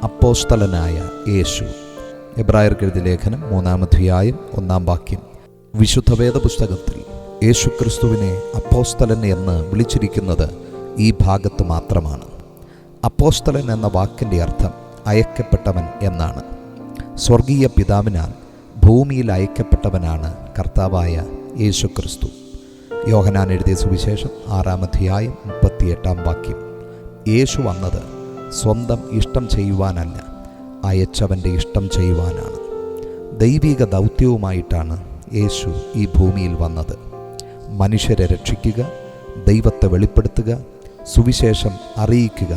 അപ്പോസ്തലനായ യേശു. എബ്രായർക്കെഴുതിയ ലേഖനം 3-ാം അധ്യായം 1-ാം വാക്യം. വിശുദ്ധ വേദപുസ്തകത്തിൽ യേശുക്രിസ്തുവിനെ അപ്പോസ്തലൻ എന്ന് വിളിച്ചിരിക്കുന്നത് ഈ ഭാഗത്ത് മാത്രമാണ്. അപ്പോസ്തലൻ എന്ന വാക്കിൻ്റെ അർത്ഥം അയക്കപ്പെട്ടവൻ എന്നാണ്. സ്വർഗീയ പിതാവിനാൽ ഭൂമിയിൽ അയക്കപ്പെട്ടവനാണ് കർത്താവായ യേശുക്രിസ്തു. യോഹന്നാൻ എഴുതിയ സുവിശേഷം 6-ാം അധ്യായം 38-ാം വാക്യം. യേശു വന്നത് സ്വന്തം ഇഷ്ടം ചെയ്യുവാനല്ല, അയച്ചവൻ്റെ ഇഷ്ടം ചെയ്യുവാനാണ്. ദൈവിക ദൗത്യവുമായിട്ടാണ് യേശു ഈ ഭൂമിയിൽ വന്നത്. മനുഷ്യരെ രക്ഷിക്കുക, ദൈവത്തെ വെളിപ്പെടുത്തുക, സുവിശേഷം അറിയിക്കുക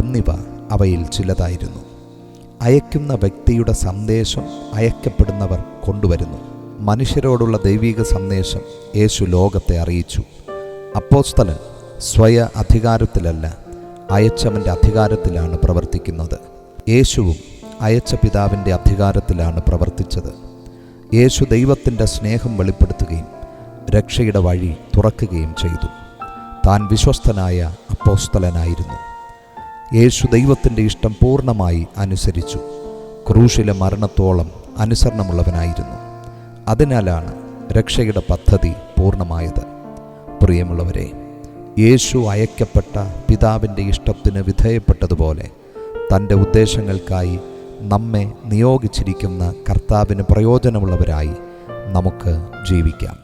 എന്നിവ അവയിൽ ചിലതായിരുന്നു. അയക്കുന്ന വ്യക്തിയുടെ സന്ദേശം അയക്കപ്പെടുന്നവർ കൊണ്ടുവരുന്നു. മനുഷ്യരോടുള്ള ദൈവിക സന്ദേശം യേശു ലോകത്തെ അറിയിച്ചു. അപ്പോസ്തലൻ സ്വയ അധികാരത്തിലല്ല, അയച്ചവൻ്റെ അധികാരത്തിലാണ് പ്രവർത്തിക്കുന്നത്. യേശുവും അയച്ച പിതാവിൻ്റെ അധികാരത്തിലാണ് പ്രവർത്തിച്ചത്. യേശു ദൈവത്തിൻ്റെ സ്നേഹം വെളിപ്പെടുത്തുകയും രക്ഷയുടെ വഴി തുറക്കുകയും ചെയ്തു. താൻ വിശ്വസ്തനായ അപ്പോസ്തലനായിരുന്നു. യേശു ദൈവത്തിൻ്റെ ഇഷ്ടം പൂർണ്ണമായി അനുസരിച്ചു. ക്രൂശിലെ മരണത്തോളം അനുസരണമുള്ളവനായിരുന്നു. അതിനാലാണ് രക്ഷയുടെ പദ്ധതി പൂർണ്ണമായത്. പ്രിയമുള്ളവരെ, യേശു അയക്കപ്പെട്ട പിതാവിൻ്റെ ഇഷ്ടത്തിന് വിധേയപ്പെട്ടതുപോലെ തൻ്റെ ഉദ്ദേശങ്ങൾക്കായി നമ്മെ നിയോഗിച്ചിരിക്കുന്ന കർത്താവിന് പ്രയോജനമുള്ളവരായി നമുക്ക് ജീവിക്കാം.